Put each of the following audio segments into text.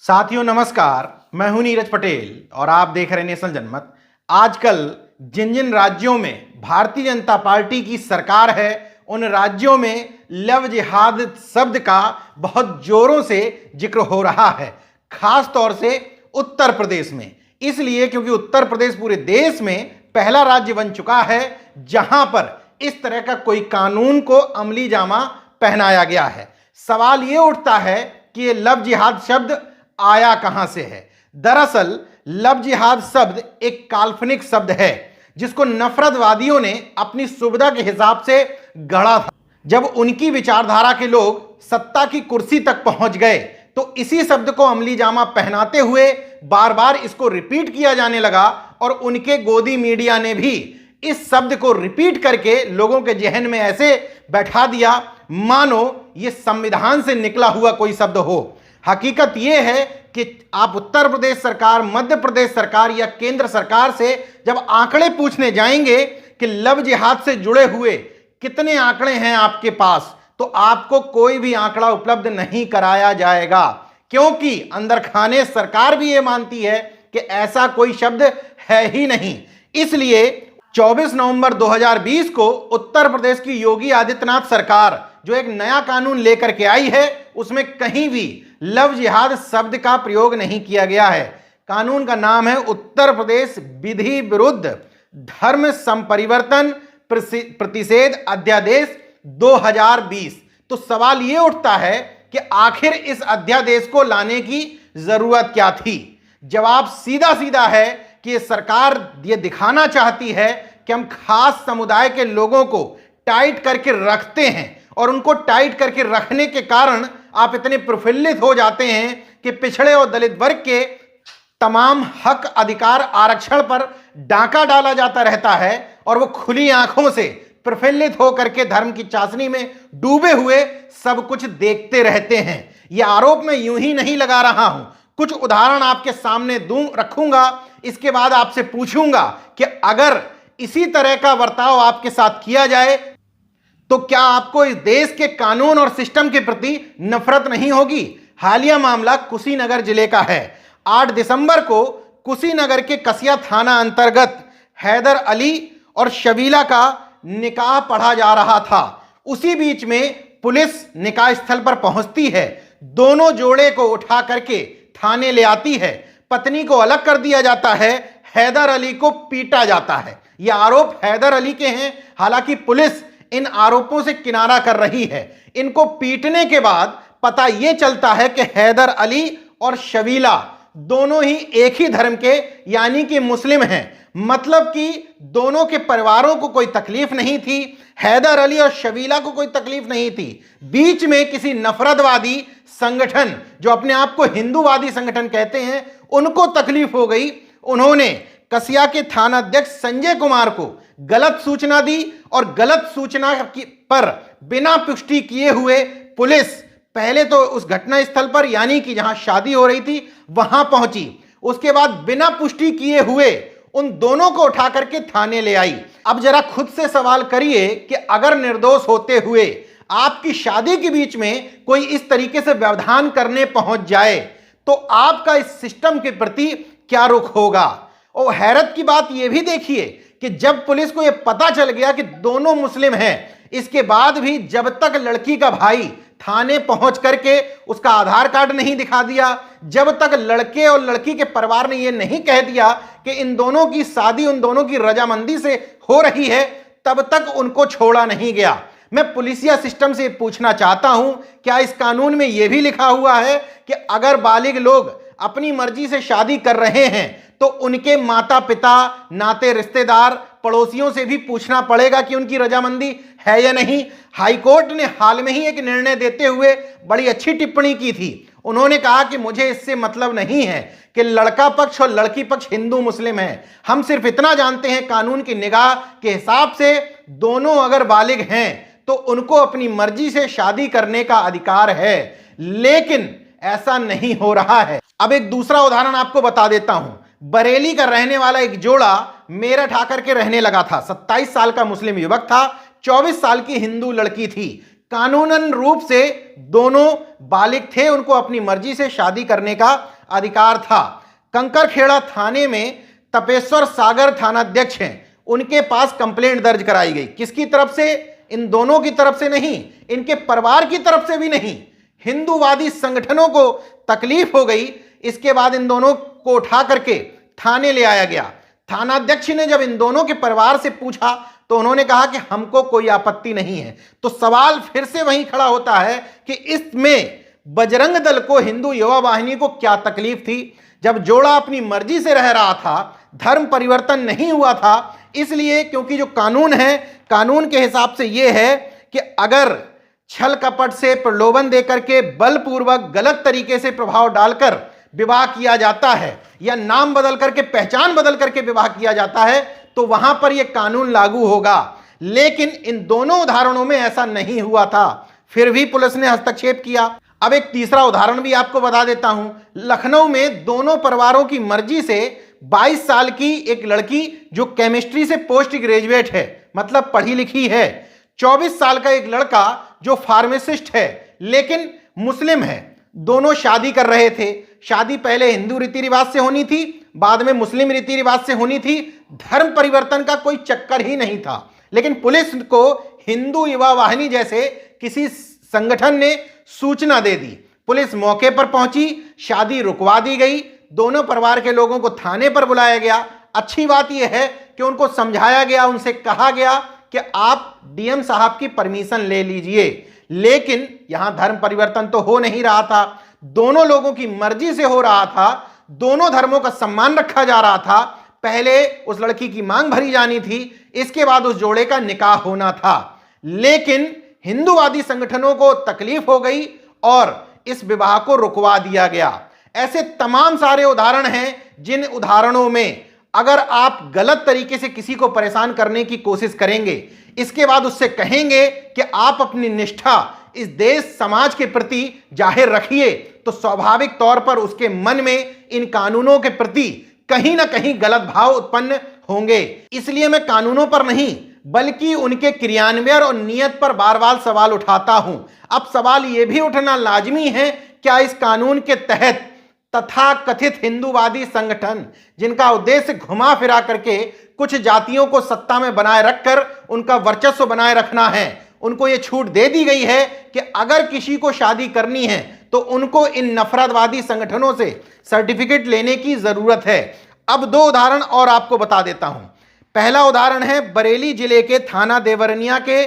साथियों नमस्कार, मैं हूं नीरज पटेल और आप देख रहे हैं नेशनल जनमत। आजकल जिन जिन राज्यों में भारतीय जनता पार्टी की सरकार है उन राज्यों में लव जिहाद शब्द का बहुत जोरों से जिक्र हो रहा है, खास तौर से उत्तर प्रदेश में। इसलिए क्योंकि उत्तर प्रदेश पूरे देश में पहला राज्य बन चुका है जहां पर इस तरह का कोई कानून को अमली जामा पहनाया गया है। सवाल यह उठता है कि ये लव जिहाद शब्द आया कहां से है। दरअसल लव जिहाद शब्द एक काल्पनिक शब्द है जिसको नफरतवादियों ने अपनी सुविधा के हिसाब से गढ़ा था। जब उनकी विचारधारा के लोग सत्ता की कुर्सी तक पहुंच गए तो इसी शब्द को अमली जामा पहनाते हुए बार बार इसको रिपीट किया जाने लगा और उनके गोदी मीडिया ने भी इस शब्द को रिपीट करके लोगों के जहन में ऐसे बैठा दिया मानो ये संविधान से निकला हुआ कोई शब्द हो। हकीकत यह है कि आप उत्तर प्रदेश सरकार, मध्य प्रदेश सरकार या केंद्र सरकार से जब आंकड़े पूछने जाएंगे कि लव जिहाद से जुड़े हुए कितने आंकड़े हैं आपके पास, तो आपको कोई भी आंकड़ा उपलब्ध नहीं कराया जाएगा, क्योंकि अंदर खाने सरकार भी यह मानती है कि ऐसा कोई शब्द है ही नहीं। इसलिए 24 नवंबर 2020 को उत्तर प्रदेश की योगी आदित्यनाथ सरकार जो एक नया कानून लेकर के आई है उसमें कहीं भी लव जिहाद शब्द का प्रयोग नहीं किया गया है। कानून का नाम है उत्तर प्रदेश विधि विरुद्ध धर्म संपरिवर्तन प्रतिषेध अध्यादेश 2020। तो सवाल यह उठता है कि आखिर इस अध्यादेश को लाने की जरूरत क्या थी। जवाब सीधा सीधा है कि ये सरकार ये दिखाना चाहती है कि हम खास समुदाय के लोगों को टाइट करके रखते हैं और उनको टाइट करके रखने के कारण आप इतने प्रफुल्लित हो जाते हैं कि पिछड़े और दलित वर्ग के तमाम हक अधिकार आरक्षण पर डाका डाला जाता रहता है और वो खुली आंखों से प्रफुल्लित होकर के धर्म की चाशनी में डूबे हुए सब कुछ देखते रहते हैं। यह आरोप मैं यूं ही नहीं लगा रहा हूं, कुछ उदाहरण आपके सामने रखूंगा, इसके बाद आपसे पूछूंगा कि अगर इसी तरह का बर्ताव आपके साथ किया जाए तो क्या आपको इस देश के कानून और सिस्टम के प्रति नफरत नहीं होगी। हालिया मामला कुशीनगर जिले का है। 8 दिसंबर को कुशीनगर के कसिया थाना अंतर्गत हैदर अली और शबीला का निकाह पढ़ा जा रहा था। उसी बीच में पुलिस निकाह स्थल पर पहुंचती है, दोनों जोड़े को उठा करके थाने ले आती है, पत्नी को अलग कर दिया जाता है, हैदर अली को पीटा जाता है। यह आरोप हैदर अली के हैं। हालांकि पुलिस इन आरोपों से किनारा कर रही है। इनको पीटने के बाद पता यह चलता है कि हैदर अली और शबीला दोनों ही एक ही धर्म के यानी कि मुस्लिम हैं। मतलब कि दोनों के परिवारों को कोई तकलीफ नहीं थी, हैदर अली और शबीला को कोई तकलीफ नहीं थी। बीच में किसी नफरतवादी संगठन जो अपने आप को हिंदूवादी संगठन कहते हैं उनको तकलीफ हो गई। उन्होंने कसिया के थाना अध्यक्ष संजय कुमार को गलत सूचना दी और गलत सूचना पर बिना पुष्टि किए हुए पुलिस पहले तो उस घटना स्थल पर यानी कि जहां शादी हो रही थी वहां पहुंची। उसके बाद बिना पुष्टि किए हुए उन दोनों को उठा करके थाने ले आई। अब जरा खुद से सवाल करिए कि अगर निर्दोष होते हुए आपकी शादी के बीच में कोई इस तरीके से व्यवधान करने पहुंच जाए तो आपका इस सिस्टम के प्रति क्या रुख होगा। और हैरत की बात यह भी देखिए कि जब पुलिस को यह पता चल गया कि दोनों मुस्लिम हैं, इसके बाद भी जब तक लड़की का भाई थाने पहुंच करके उसका आधार कार्ड नहीं दिखा दिया, जब तक लड़के और लड़की के परिवार ने यह नहीं कह दिया कि इन दोनों की शादी उन दोनों की रजामंदी से हो रही है, तब तक उनको छोड़ा नहीं गया। मैं पुलिसिया सिस्टम से पूछना चाहता हूं, क्या इस कानून में यह भी लिखा हुआ है कि अगर बालिग लोग अपनी मर्जी से शादी कर रहे हैं तो उनके माता पिता, नाते रिश्तेदार, पड़ोसियों से भी पूछना पड़ेगा कि उनकी रजामंदी है या नहीं। हाईकोर्ट ने हाल में ही एक निर्णय देते हुए बड़ी अच्छी टिप्पणी की थी। उन्होंने कहा कि मुझे इससे मतलब नहीं है कि लड़का पक्ष और लड़की पक्ष हिंदू मुस्लिम है, हम सिर्फ इतना जानते हैं कानून की निगाह के हिसाब से दोनों अगर बालिग हैं तो उनको अपनी मर्जी से शादी करने का अधिकार है। लेकिन ऐसा नहीं हो रहा है। अब एक दूसरा उदाहरण आपको बता देता हूं। बरेली का रहने वाला एक जोड़ा मेरठ आकर के रहने लगा था। 27 साल का मुस्लिम युवक था, 24 साल की हिंदू लड़की थी। कानूनन रूप से दोनों बालिग थे, उनको अपनी मर्जी से शादी करने का अधिकार था। कंकरखेड़ा थाने में तपेश्वर सागर थानाध्यक्ष हैं, उनके पास कंप्लेंट दर्ज कराई गई। किसकी तरफ से? इन दोनों की तरफ से नहीं, इनके परिवार की तरफ से भी नहीं। हिंदूवादी संगठनों को तकलीफ हो गई। इसके बाद इन दोनों को उठा करके थाने ले आया गया। थानाध्यक्ष ने जब इन दोनों के परिवार से पूछा तो उन्होंने कहा कि हमको कोई आपत्ति नहीं है। तो सवाल फिर से वहीं खड़ा होता है कि इसमें बजरंग दल को, हिंदू युवा वाहिनी को क्या तकलीफ थी? जब जोड़ा अपनी मर्जी से रह रहा था, धर्म परिवर्तन नहीं हुआ था, इसलिए क्योंकि जो कानून है, कानून के हिसाब से यह है कि अगर छल कपट से, प्रलोभन देकर के, बलपूर्वक, गलत तरीके से प्रभाव डालकर विवाह किया जाता है या नाम बदल करके, पहचान बदल करके विवाह किया जाता है तो वहां पर यह कानून लागू होगा। लेकिन इन दोनों उदाहरणों में ऐसा नहीं हुआ था, फिर भी पुलिस ने हस्तक्षेप किया। अब एक तीसरा उदाहरण भी आपको बता देता हूं। लखनऊ में दोनों परिवारों की मर्जी से 22 साल की एक लड़की जो केमिस्ट्री से पोस्ट ग्रेजुएट है, मतलब पढ़ी लिखी है, 24 साल का एक लड़का जो फार्मासिस्ट है लेकिन मुस्लिम है, दोनों शादी कर रहे थे। शादी पहले हिंदू रीति रिवाज से होनी थी, बाद में मुस्लिम रीति रिवाज से होनी थी। धर्म परिवर्तन का कोई चक्कर ही नहीं था। लेकिन पुलिस को हिंदू युवा वाहिनी जैसे किसी संगठन ने सूचना दे दी। पुलिस मौके पर पहुंची, शादी रुकवा दी गई, दोनों परिवार के लोगों को थाने पर बुलाया गया। अच्छी बात यह है कि उनको समझाया गया, उनसे कहा गया कि आप डीएम साहब की परमिशन ले लीजिए। लेकिन यहां धर्म परिवर्तन तो हो नहीं रहा था, दोनों लोगों की मर्जी से हो रहा था, दोनों धर्मों का सम्मान रखा जा रहा था। पहले उस लड़की की मांग भरी जानी थी, इसके बाद उस जोड़े का निकाह होना था। लेकिन हिंदूवादी संगठनों को तकलीफ हो गई और इस विवाह को रुकवा दिया गया। ऐसे तमाम सारे उदाहरण हैं जिन उदाहरणों में अगर आप गलत तरीके से किसी को परेशान करने की कोशिश करेंगे, इसके बाद उससे कहेंगे कि आप अपनी निष्ठा इस देश समाज के प्रति जाहिर रखिए, तो स्वाभाविक तौर पर उसके मन में इन कानूनों के प्रति कहीं ना कहीं गलत भाव उत्पन्न होंगे। इसलिए मैं कानूनों पर नहीं बल्कि उनके क्रियान्वयन और नियत पर बार बार सवाल उठाता हूं। अब सवाल यह भी उठना लाजमी है, क्या इस कानून के तहत तथा कथित हिंदूवादी संगठन जिनका उद्देश्य घुमा फिरा करके कुछ जातियों को सत्ता में बनाए रखकर उनका वर्चस्व बनाए रखना है, उनको यह छूट दे दी गई है कि अगर किसी को शादी करनी है तो उनको इन नफरतवादी संगठनों से सर्टिफिकेट लेने की जरूरत है। अब दो उदाहरण और आपको बता देता हूं। पहला उदाहरण है बरेली जिले के थाना देवरनिया के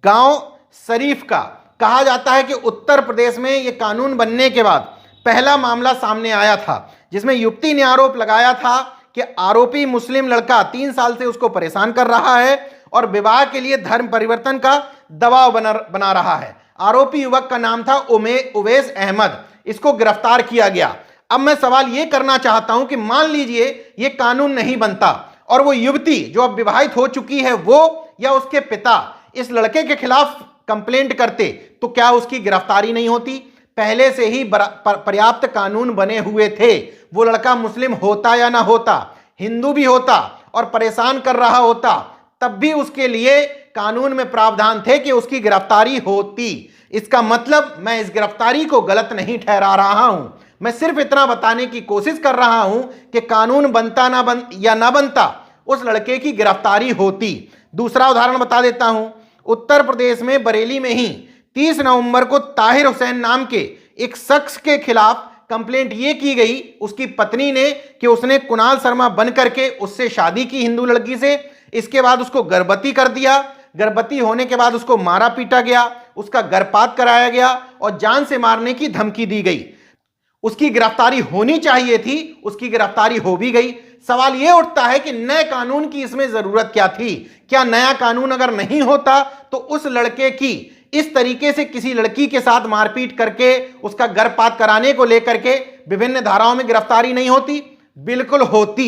गांव शरीफ का। कहा जाता है कि उत्तर प्रदेश में यह कानून बनने के बाद पहला मामला सामने आया था जिसमें युवती ने आरोप लगाया था कि आरोपी मुस्लिम लड़का 3 साल से उसको परेशान कर रहा है और विवाह के लिए धर्म परिवर्तन का दबाव बना रहा है। आरोपी युवक का नाम था उवैस अहमद। इसको गिरफ्तार किया गया। अब मैं सवाल यह करना चाहता हूं कि मान लीजिए यह कानून नहीं बनता और वो युवती जो अब विवाहित हो चुकी है, वो या उसके पिता इस लड़के के खिलाफ कंप्लेंट करते, तो क्या उसकी गिरफ्तारी नहीं होती? पहले से ही पर्याप्त कानून बने हुए थे। वो लड़का मुस्लिम होता या ना होता, हिंदू भी होता और परेशान कर रहा होता, तब भी उसके लिए कानून में प्रावधान थे कि उसकी गिरफ्तारी होती। इसका मतलब मैं इस गिरफ्तारी को गलत नहीं ठहरा रहा हूं, मैं सिर्फ इतना बताने की कोशिश कर रहा हूं कि कानून बनता ना बनता, उस लड़के की गिरफ्तारी होती। दूसरा उदाहरण बता देता हूं। उत्तर प्रदेश में बरेली में ही 30 नवंबर को ताहिर हुसैन नाम के एक शख्स के खिलाफ कंप्लेंट ये की गई उसकी पत्नी ने कि उसने कुणाल शर्मा बन करके उससे शादी की हिंदू लड़की से। इसके बाद उसको गर्भवती कर दिया। गर्भवती होने के बाद उसको मारा पीटा गया, उसका गर्भपात कराया गया और जान से मारने की धमकी दी गई। उसकी गिरफ्तारी होनी चाहिए थी, उसकी गिरफ्तारी हो भी गई। सवाल यह उठता है कि नए कानून की इसमें जरूरत क्या थी? क्या नया कानून अगर नहीं होता तो उस लड़के की इस तरीके से किसी लड़की के साथ मारपीट करके उसका गर्भपात कराने को लेकर के विभिन्न धाराओं में गिरफ्तारी नहीं होती? बिल्कुल होती।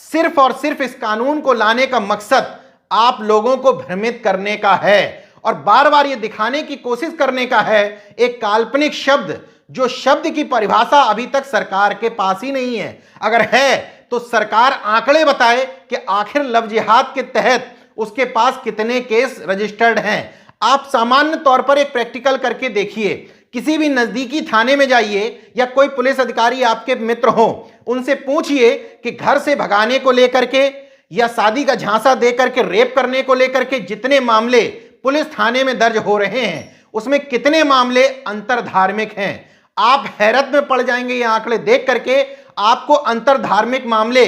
सिर्फ और सिर्फ इस कानून को लाने का मकसद आप लोगों को भ्रमित करने का है और बार बार यह दिखाने की कोशिश करने का है एक काल्पनिक शब्द, जो शब्द की परिभाषा अभी तक सरकार के पास ही नहीं है। अगर है तो सरकार आंकड़े बताए कि आखिर लव जिहाद के तहत उसके पास कितने केस रजिस्टर्ड हैं। आप सामान्य तौर पर एक प्रैक्टिकल करके देखिए किसी भी नजदीकी थाने में जाइए या कोई पुलिस अधिकारी आपके मित्र हो, उनसे पूछिए कि घर से भगाने को लेकर के या शादी का झांसा देकर के रेप करने को लेकर के जितने मामले पुलिस थाने में दर्ज हो रहे हैं, उसमें कितने मामले अंतरधार्मिक हैं। आप हैरत में पड़ जाएंगे ये आंकड़े देख करके। आपको अंतरधार्मिक मामले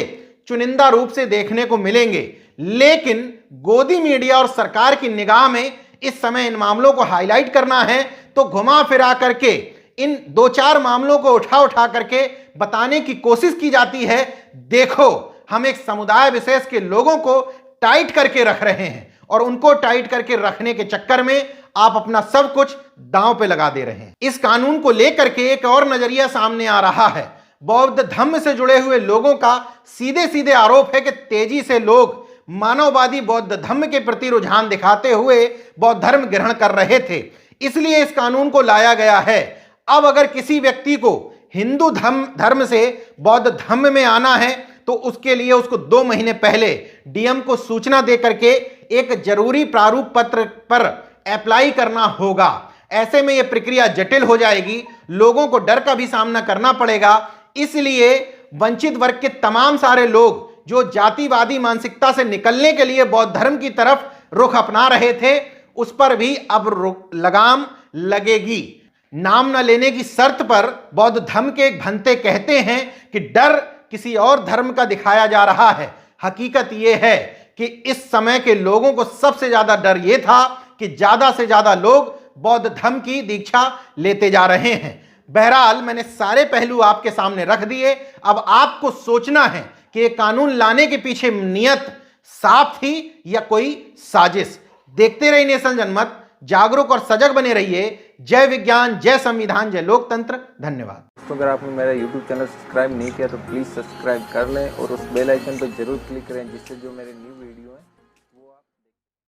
चुनिंदा रूप से देखने को मिलेंगे, लेकिन गोदी मीडिया और सरकार की निगाह में इस समय इन मामलों को हाईलाइट करना है तो घुमा फिरा करके इन 2-4 मामलों को उठा करके बताने की कोशिश की जाती है। देखो, हम एक समुदाय विशेष के लोगों को टाइट करके रख रहे हैं और उनको टाइट करके रखने के चक्कर में आप अपना सब कुछ दांव पे लगा दे रहे हैं। इस कानून को लेकर के एक और नजरिया सामने आ रहा है। बौद्ध धर्म से जुड़े हुए लोगों का सीधे सीधे आरोप है कि तेजी से लोग मानववादी बौद्ध धर्म के प्रति रुझान दिखाते हुए बौद्ध धर्म ग्रहण कर रहे थे, इसलिए इस कानून को लाया गया है। अब अगर किसी व्यक्ति को हिंदू धर्म से बौद्ध धर्म में आना है तो उसके लिए उसको 2 महीने पहले डीएम को सूचना दे करके एक जरूरी प्रारूप पत्र पर अप्लाई करना होगा। ऐसे में यह प्रक्रिया जटिल हो जाएगी, लोगों को डर का भी सामना करना पड़ेगा। इसलिए वंचित वर्ग के तमाम सारे लोग जो जातिवादी मानसिकता से निकलने के लिए बौद्ध धर्म की तरफ रुख अपना रहे थे, उस पर भी अब लगाम लगेगी। नाम न लेने की शर्त पर बौद्ध धर्म के एक भंते कहते हैं कि डर किसी और धर्म का दिखाया जा रहा है। हकीकत यह है कि इस समय के लोगों को सबसे ज्यादा डर यह था कि ज्यादा से ज्यादा लोग बौद्ध धर्म की दीक्षा लेते जा रहे हैं। बहरहाल, मैंने सारे पहलू आपके सामने रख दिए। अब आपको सोचना है कि ये कानून लाने के पीछे नियत साफ थी या कोई साजिश। देखते रहिए नेशन जनमत, जागरूक और सजग बने रहिए। जय विज्ञान, जय संविधान, जय लोकतंत्र। धन्यवाद। तो अगर आपने मेरा YouTube चैनल सब्सक्राइब नहीं किया तो प्लीज़ सब्सक्राइब कर लें और उस बेल आइकन पर जरूर क्लिक करें, जिससे जो मेरे न्यू वीडियो है